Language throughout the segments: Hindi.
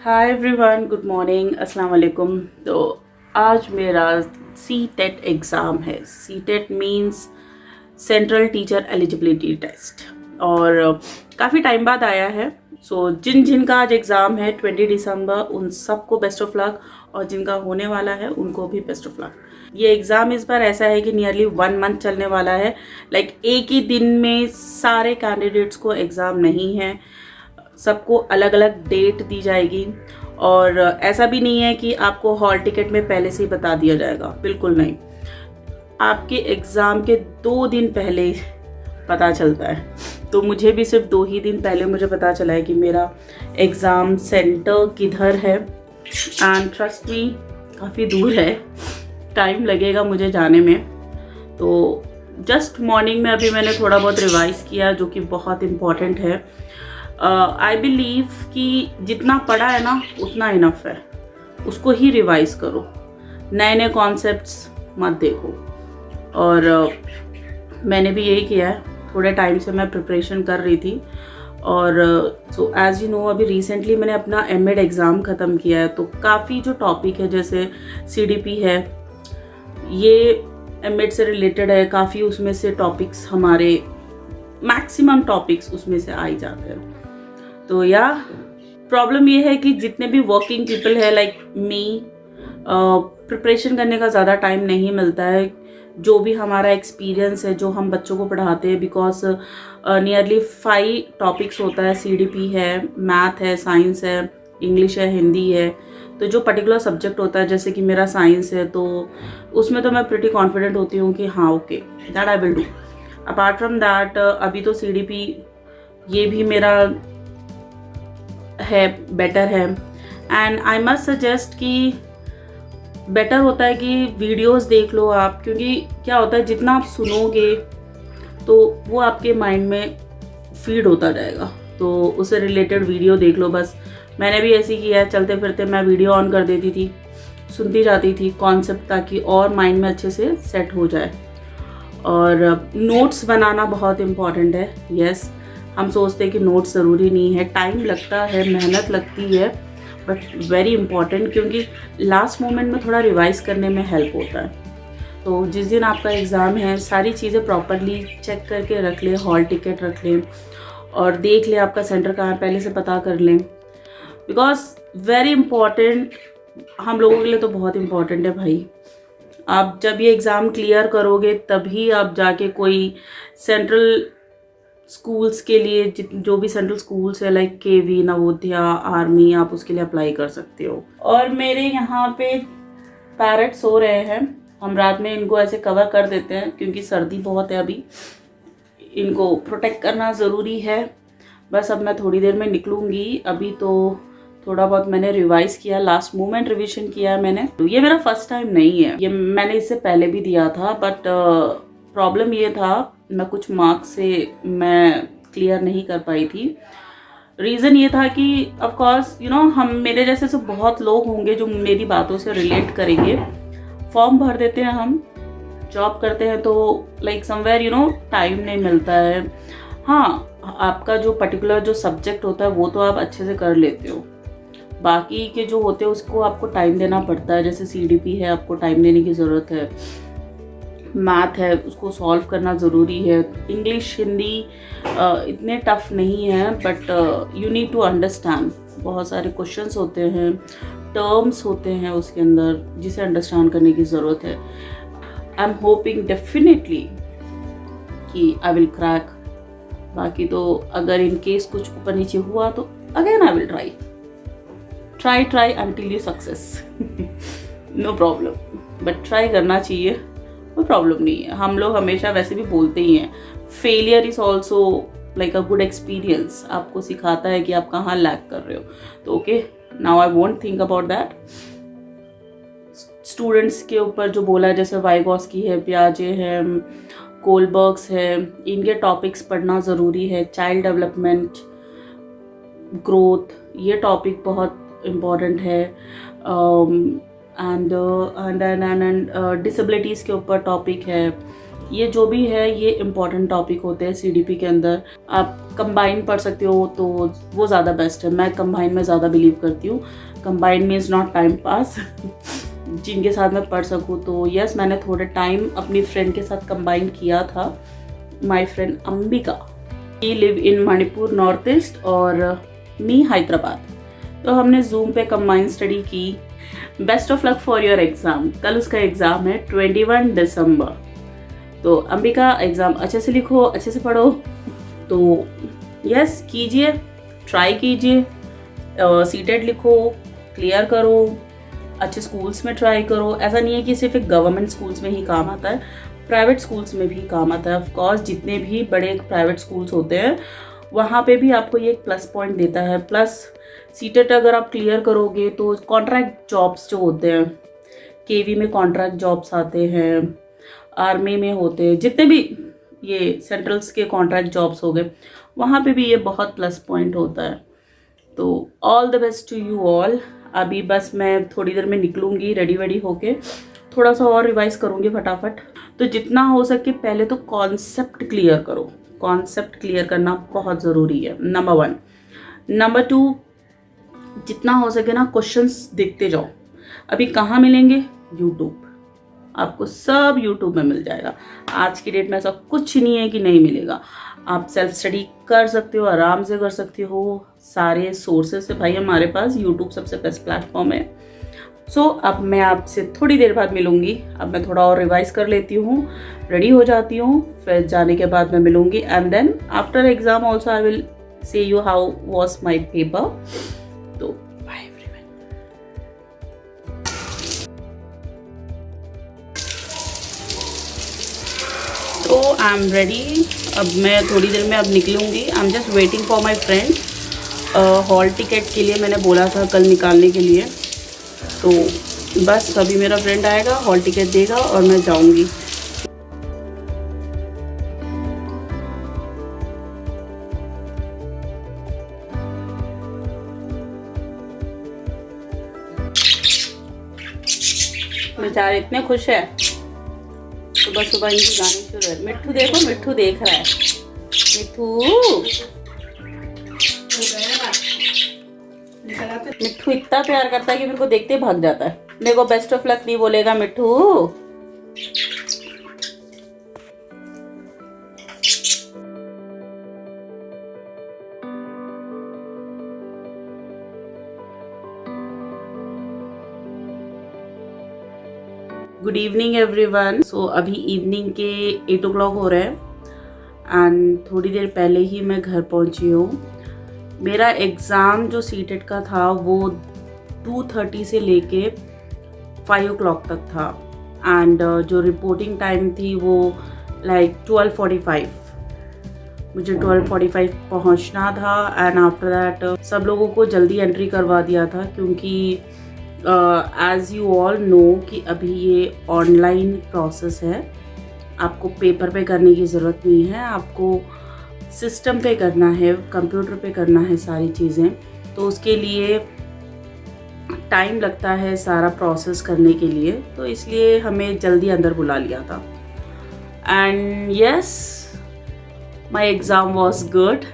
हाय एवरीवन, गुड मॉर्निंग, अस्सलाम वालेकुम। तो आज मेरा सी टेट एग्ज़ाम है। C TET means central teacher eligibility test, और काफ़ी टाइम बाद आया है। सो जिन जिन का आज एग्ज़ाम है 20 दिसंबर, उन सबको बेस्ट ऑफ लक, और जिनका होने वाला है उनको भी बेस्ट ऑफ लक। ये एग्ज़ाम इस बार ऐसा है कि नियरली 1 मंथ चलने वाला है। एक ही दिन में सारे कैंडिडेट्स को एग्ज़ाम नहीं है, सबको अलग अलग डेट दी जाएगी। और ऐसा भी नहीं है कि आपको हॉल टिकट में पहले से ही बता दिया जाएगा, बिल्कुल नहीं। आपके एग्ज़ाम के 2 दिन पहले पता चलता है। तो मुझे भी सिर्फ 2 ही दिन पहले मुझे पता चला है कि मेरा एग्ज़ाम सेंटर किधर है। एंड ट्रस्ट मी, काफ़ी दूर है, टाइम लगेगा मुझे जाने में। तो जस्ट मॉर्निंग में अभी मैंने थोड़ा बहुत रिवाइज़ किया, जो कि बहुत इम्पॉर्टेंट है। आई बिलीव कि जितना पढ़ा है ना उतना इनफ है, उसको ही रिवाइज करो, नए नए कॉन्सेप्ट्स मत देखो। और मैंने भी यही किया है। थोड़े टाइम से मैं प्रिपरेशन कर रही थी, और सो एज यू नो अभी रिसेंटली मैंने अपना एमएड एग्ज़ाम ख़त्म किया है। तो काफ़ी जो टॉपिक है, जैसे सीडीपी है, ये एमएड से रिलेटेड है। काफ़ी उसमें से टॉपिक्स, हमारे मैक्सिमम टॉपिक्स उसमें से आ ही जाते हैं। तो या प्रॉब्लम ये है कि जितने भी वर्किंग पीपल है लाइक मी, प्रिपरेशन करने का ज़्यादा टाइम नहीं मिलता है। जो भी हमारा एक्सपीरियंस है, जो हम बच्चों को पढ़ाते हैं, बिकॉज नियरली 5 टॉपिक्स होता है। सीडीपी है, मैथ है, साइंस है, इंग्लिश है, हिंदी है। तो जो पर्टिकुलर सब्जेक्ट होता है, जैसे कि मेरा साइंस है, तो उसमें तो मैं प्रिटी कॉन्फिडेंट होती हूँ कि हाँ okay, that I will do. Apart from that अभी तो सीडीपी ये भी मेरा है, बेटर है। एंड आई मस्ट सजेस्ट कि बेटर होता है कि वीडियोस देख लो आप, क्योंकि क्या होता है, जितना आप सुनोगे तो वो आपके माइंड में फीड होता जाएगा। तो उससे रिलेटेड वीडियो देख लो बस। मैंने भी ऐसे ही किया है, चलते फिरते मैं वीडियो ऑन कर देती थी, सुनती जाती थी कॉन्सेप्ट, ताकि और माइंड में अच्छे से सेट हो जाए। और नोट्स बनाना बहुत इम्पॉर्टेंट है। यस, हम सोचते हैं कि नोट्स ज़रूरी नहीं है, टाइम लगता है, मेहनत लगती है, बट वेरी इंपॉर्टेंट, क्योंकि लास्ट मोमेंट में थोड़ा रिवाइज करने में हेल्प होता है। तो जिस दिन आपका एग्ज़ाम है, सारी चीज़ें प्रॉपरली चेक करके रख लें, हॉल टिकट रख लें, और देख लें आपका सेंटर कहाँ है, पहले से पता कर लें। बिकॉज वेरी इंपॉर्टेंट, हम लोगों के लिए तो बहुत इम्पॉर्टेंट है भाई। आप जब ये एग्ज़ाम क्लियर करोगे तभी आप जाके कोई सेंट्रल स्कूल्स के लिए, जो भी सेंट्रल स्कूल्स है लाइक केवी, नवोदया, आर्मी, आप उसके लिए अप्लाई कर सकते हो। और मेरे यहाँ पे पैरट सो रहे हैं, हम रात में इनको ऐसे कवर कर देते हैं क्योंकि सर्दी बहुत है अभी, इनको प्रोटेक्ट करना ज़रूरी है। बस अब मैं थोड़ी देर में निकलूँगी। अभी तो थोड़ा बहुत मैंने रिवाइज किया, लास्ट मोमेंट रिवीजन किया है मैंने। तो ये मेरा फर्स्ट टाइम नहीं है, ये मैंने इससे पहले भी दिया था, बट प्रॉब्लम ये था, मैं कुछ मार्क्स से मैं क्लियर नहीं कर पाई थी। रीज़न ये था कि ऑफ कोर्स यू नो, हम मेरे जैसे तो बहुत लोग होंगे जो मेरी बातों से रिलेट करेंगे। फॉर्म भर देते हैं हम, जॉब करते हैं, तो like somewhere you know time नहीं मिलता है। हाँ, आपका जो पर्टिकुलर जो सब्जेक्ट होता है वो तो आप अच्छे से कर लेते हो, बाकी के जो होते हैं उसको आपको टाइम देना पड़ता है। जैसे सीडीपी है, आपको टाइम देने की ज़रूरत है। मैथ है, उसको सॉल्व करना ज़रूरी है। इंग्लिश, हिंदी इतने टफ नहीं है, but you need to understand. बहुत सारे क्वेश्चंस होते हैं, टर्म्स होते हैं उसके अंदर, जिसे अंडरस्टैंड करने की ज़रूरत है। आई एम होपिंग डेफिनेटली कि आई विल क्रैक। बाकी तो अगर इन केस कुछ ऊपर नीचे हुआ तो again I will try until you success. No problem, but try करना चाहिए, कोई प्रॉब्लम नहीं है। हम लोग हमेशा वैसे भी बोलते ही हैं, failure is also like a good experience, आपको सिखाता है कि आप कहाँ लैक कर रहे हो। तो okay, now I won't think about that. Students के ऊपर जो बोला है, जैसे वाइगॉस्की है, पियाजे है, कोलबर्ग्स है, इनके टॉपिक्स पढ़ना ज़रूरी है। चाइल्ड डेवलपमेंट, ग्रोथ, ये टॉपिक बहुत इम्पॉर्टेंट है। एंड डिसेबिलिटीज़ के ऊपर टॉपिक है। ये जो भी है ये इम्पॉर्टेंट टॉपिक होते हैं सीडीपी के अंदर। आप कंबाइन पढ़ सकते हो तो वो ज़्यादा बेस्ट है। मैं कंबाइन में ज़्यादा बिलीव करती हूँ। Combine means not time pass जिनके साथ मैं पढ़ सकूँ। तो यस, मैंने थोड़े टाइम अपनी फ्रेंड के साथ कंबाइन किया था। My friend Ambika, he live in Manipur north east और मी हैदराबाद। तो हमने जूम पे कंबाइन स्टडी की। Best of luck for your exam. कल उसका एग्ज़ाम है 21 दिसंबर। तो अंबिका, एग्ज़ाम अच्छे से लिखो, अच्छे से पढ़ो। तो यस कीजिए, ट्राई कीजिए, सीटेट लिखो, क्लियर करो, अच्छे स्कूल्स में ट्राई करो। ऐसा नहीं है कि सिर्फ एक गवर्नमेंट स्कूल्स में ही काम आता है, प्राइवेट स्कूल्स में भी काम आता है। ऑफ कोर्स जितने भी बड़े प्राइवेट स्कूल्स होते हैं वहाँ पे भी आपको ये एक प्लस पॉइंट देता है। प्लस सीटेट अगर आप क्लियर करोगे तो कॉन्ट्रैक्ट जॉब्स जो होते हैं, केवी में कॉन्ट्रैक्ट जॉब्स आते हैं, आर्मी में होते हैं, जितने भी ये सेंट्रल्स के कॉन्ट्रैक्ट जॉब्स हो गए, वहाँ पे भी ये बहुत प्लस पॉइंट होता है। तो all the best to you all. अभी बस मैं थोड़ी देर में निकलूँगी रेडी वेडी होके, थोड़ा सा और रिवाइज करूँगी फटाफट। तो जितना हो सके पहले तो कॉन्सेप्ट क्लियर करो। कॉन्सेप्ट क्लियर करना बहुत ज़रूरी है, नंबर 1। नंबर 2, जितना हो सके ना क्वेश्चंस देखते जाओ। अभी कहाँ मिलेंगे? यूट्यूब। आपको सब यूट्यूब में मिल जाएगा। आज की डेट में ऐसा कुछ नहीं है कि नहीं मिलेगा। आप सेल्फ स्टडी कर सकते हो, आराम से कर सकते हो। सारे सोर्सेस से भाई हमारे पास यूट्यूब सबसे बेस्ट प्लेटफॉर्म है। सो अब मैं आपसे थोड़ी देर बाद मिलूंगी। अब मैं थोड़ा और रिवाइज कर लेती हूँ, रेडी हो जाती हूँ, फिर जाने के बाद मैं मिलूंगी। And then after exam also I will say you how was my paper. तो बाय एवरीवन। तो आई एम रेडी। अब मैं थोड़ी देर में अब निकलूंगी। I am just waiting for my friend. Hall ticket के लिए मैंने बोला था कल निकालने के लिए। तो बस अभी मेरा फ्रेंड आएगा, हॉल टिकट देगा और मैं जाऊंगी। बेचारे इतने खुश है, सुबह सुबह इनकी गाने शुरू है। मिट्ठू देखो, मिट्ठू देख रहा है। मिट्ठू इतना प्यार करता है कि मेरे को देखते ही भाग जाता है। मेरे को बेस्ट ऑफ लक नहीं बोलेगा मिट्ठू। Good evening everyone. सो अभी इवनिंग के 8 o'clock हो रहे हैं एंड थोड़ी देर पहले ही मैं घर पहुंची हूँ। मेरा एग्ज़ाम जो सीटेट का था वो 2:30 से लेके 5 o'clock तक था एंड जो रिपोर्टिंग टाइम थी वो लाइक 12:45। मुझे 12:45 पहुंचना था एंड आफ्टर दैट सब लोगों को जल्दी एंट्री करवा दिया था क्योंकि एज़ यू ऑल नो कि अभी ये ऑनलाइन प्रोसेस है। आपको पेपर पे करने की ज़रूरत नहीं है, आपको सिस्टम पे करना है, कंप्यूटर पे करना है सारी चीज़ें। तो उसके लिए टाइम लगता है सारा प्रोसेस करने के लिए, तो इसलिए हमें जल्दी अंदर बुला लिया था। And yes, my exam was good.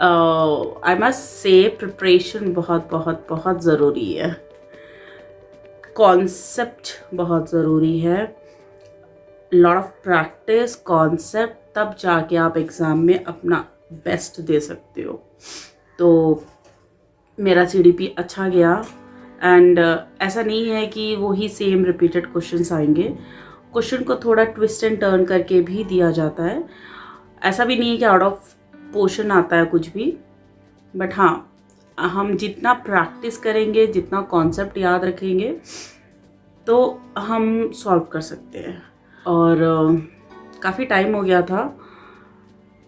I must say preparation बहुत बहुत बहुत ज़रूरी है। कॉन्सेप्ट बहुत ज़रूरी है। लॉट ऑफ प्रैक्टिस, कॉन्सेप्ट, तब जाके आप एग्ज़ाम में अपना बेस्ट दे सकते हो। तो मेरा सीडीपी अच्छा गया एंड ऐसा नहीं है कि वही सेम रिपीटेड क्वेश्चंस आएंगे। क्वेश्चन को थोड़ा ट्विस्ट एंड टर्न करके भी दिया जाता है। ऐसा भी नहीं है कि आउट ऑफ पोर्शन आता है कुछ भी, बट हाँ, हम जितना प्रैक्टिस करेंगे, जितना कॉन्सेप्ट याद रखेंगे तो हम सॉल्व कर सकते हैं। और काफ़ी टाइम हो गया था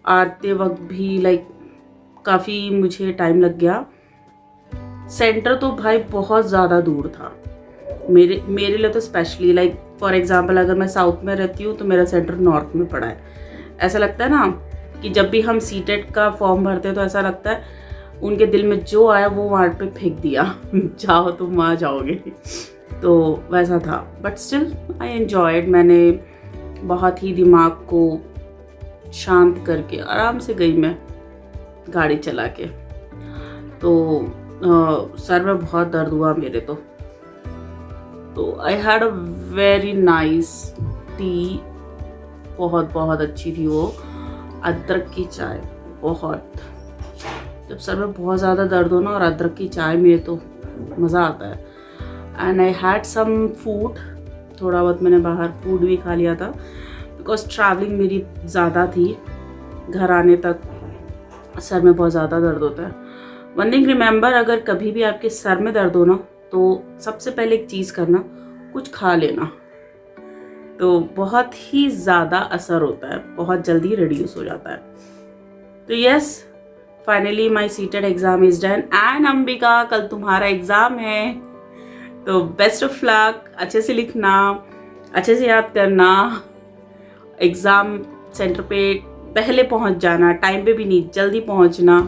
आते वक्त भी, लाइक काफ़ी मुझे टाइम लग गया। सेंटर तो भाई बहुत ज़्यादा दूर था मेरे लिए तो स्पेशली। लाइक फॉर एग्जांपल अगर मैं साउथ में रहती हूँ तो मेरा सेंटर नॉर्थ में पड़ा है। ऐसा लगता है ना कि जब भी हम सीटेट का फॉर्म भरते हैं तो ऐसा लगता है उनके दिल में जो आया वो वहाँ पे फेंक दिया जाओ तुम वहाँ जाओगे। तो वैसा था, बट स्टिल आई एन्जॉयड। मैंने बहुत ही दिमाग को शांत करके आराम से गई मैं गाड़ी चला के। तो सर में बहुत दर्द हुआ मेरे। तो I had a very nice T, बहुत बहुत अच्छी थी वो, अदरक की चाय। बहुत, जब सर में बहुत ज़्यादा दर्द हो ना और अदरक की चाय में तो मज़ा आता है। And I had some food, थोड़ा बहुत मैंने बाहर फूड भी खा लिया था बिकॉज ट्रैवलिंग मेरी ज़्यादा थी। घर आने तक सर में बहुत ज़्यादा दर्द होता है। वन थिंग रिमेंबर, अगर कभी भी आपके सर में दर्द हो ना तो सबसे पहले एक चीज़ करना, कुछ खा लेना, तो बहुत ही ज़्यादा असर होता है, बहुत जल्दी रिड्यूस हो जाता है। तो yes, finally my seated exam is done. And Ambika, कल तुम्हारा एग्ज़ाम है, तो बेस्ट ऑफ लक। अच्छे से लिखना, अच्छे से याद करना, एग्ज़ाम सेंटर पे पहले पहुंच जाना, टाइम पे भी नहीं, जल्दी पहुंचना,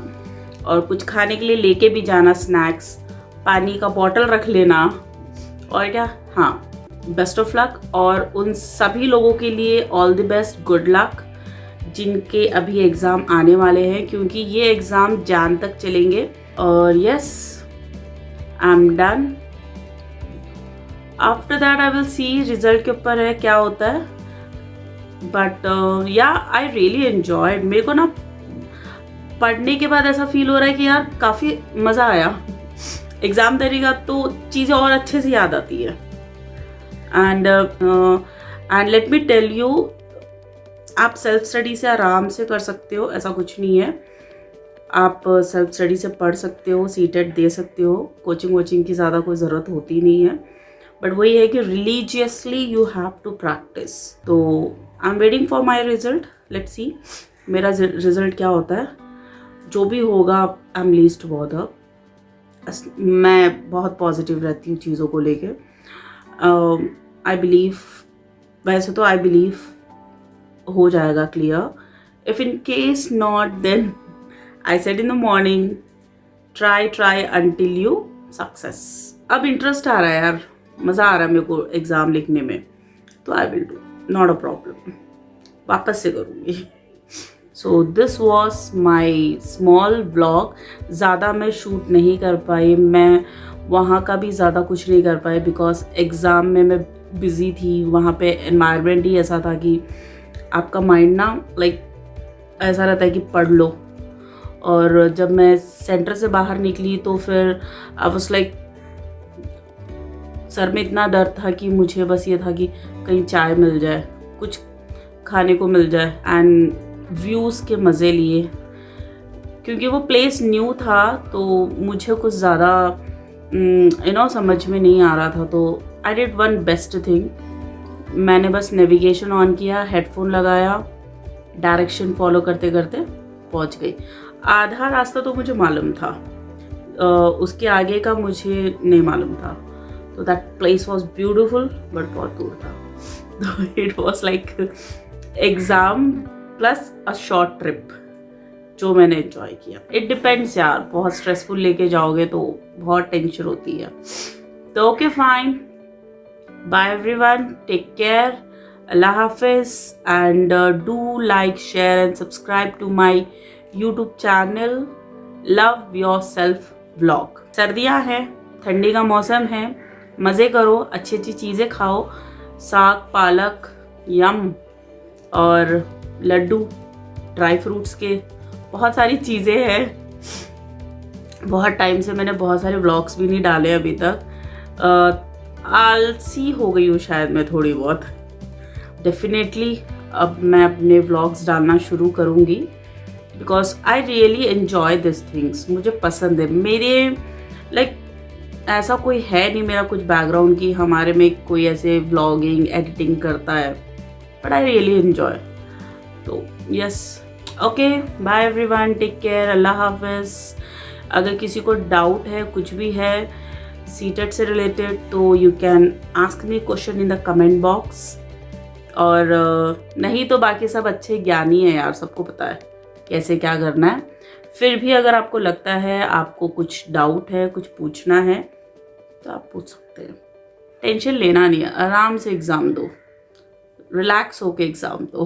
और कुछ खाने के लिए लेके भी जाना, स्नैक्स, पानी का बॉटल रख लेना, और क्या, हाँ, बेस्ट ऑफ लक। और उन सभी लोगों के लिए all the best, good luck, जिनके अभी एग्ज़ाम आने वाले हैं, क्योंकि ये एग्ज़ाम जान तक चलेंगे। और yes, I am done. After that I will see, result के ऊपर है क्या होता है। बट या आई रियली एन्जॉयड। मेरे को ना पढ़ने के बाद ऐसा फील हो रहा है कि यार काफ़ी मज़ा आया। एग्ज़ाम देने का तो चीज़ें और अच्छे से याद आती है। And let me tell you, आप सेल्फ स्टडी से आराम से कर सकते हो, ऐसा कुछ नहीं है। आप सेल्फ स्टडी से पढ़ सकते हो, सीटेट दे सकते हो, कोचिंग वोचिंग की ज़्यादा कोई ज़रूरत होती नहीं है। बट वही है कि religiously you have to practice. तो I am waiting for my result, let's see मेरा रिजल्ट क्या होता है। जो भी होगा, आई एम लीस्ट बॉदर। मैं बहुत पॉजिटिव रहती हूँ चीज़ों को लेके। आई बिलीव, वैसे तो आई बिलीव हो जाएगा clear. If in case not, then I said in the morning, try until you success. अब इंटरेस्ट आ रहा है यार, मज़ा आ रहा है मेरे को एग्ज़ाम लिखने में, तो I will do, not a problem, वापस से करूँगी। So this was my small vlog. ज़्यादा मैं शूट नहीं कर पाई, मैं वहाँ का भी ज़्यादा कुछ नहीं कर पाई बिकॉज एग्ज़ाम में मैं बिज़ी थी। वहाँ पे एनवायरनमेंट ही ऐसा था कि आपका माइंड ना लाइक ऐसा रहता है कि पढ़ लो। और जब मैं सेंटर से बाहर निकली तो फिर आई वाज लाइक, सर में इतना दर्द था कि मुझे बस ये था कि कहीं चाय मिल जाए, कुछ खाने को मिल जाए, एंड व्यूज़ के मज़े लिए। क्योंकि वो प्लेस न्यू था तो मुझे कुछ ज़्यादा समझ में नहीं आ रहा था। तो I did one best thing, मैंने बस नेविगेशन ऑन किया, हेडफोन लगाया, डायरेक्शन फॉलो करते करते पहुंच गई। आधा रास्ता तो मुझे मालूम था, उसके आगे का मुझे नहीं मालूम था। तो that place was beautiful, but बहुत दूर था। तो it was like exam plus a short trip जो मैंने एंजॉय किया। इट डिपेंड्स यार, बहुत स्ट्रेसफुल लेके जाओगे तो बहुत टेंशन होती है। तो okay fine, bye everyone, take care, अल्लाह हाफिज, and do like, share and subscribe to my YouTube channel love yourself vlog. सर्दियाँ हैं, ठंडी का मौसम है, मज़े करो, अच्छी अच्छी चीज़ें खाओ, साग पालक यम और लड्डू, ड्राई फ्रूट्स के बहुत सारी चीज़ें हैं। बहुत टाइम से मैंने बहुत सारे व्लॉग्स भी नहीं डाले अभी तक। आलसी हो गई हूँ शायद मैं थोड़ी बहुत। डेफिनेटली अब मैं अपने व्लॉग्स डालना शुरू करूँगी because I really enjoy this things. मुझे पसंद है। मेरे लाइक ऐसा कोई है नहीं मेरा कुछ बैकग्राउंड कि हमारे में कोई ऐसे व्लॉगिंग एडिटिंग करता है, बट आई रियली एन्जॉय। तो yes, okay, bye everyone, take care, अल्लाह हाफिज़। अगर किसी को डाउट है, कुछ भी है सीटेट से रिलेटेड, तो you can ask me question in the comment box. और नहीं तो बाकी सब अच्छे ज्ञानी है यार, सबको पता है कैसे क्या करना है। फिर भी अगर आपको लगता है आपको कुछ डाउट है, कुछ पूछना है, तो आप पूछ सकते हैं। टेंशन लेना नहीं है, आराम से एग्ज़ाम दो, रिलैक्स होके एग्ज़ाम दो।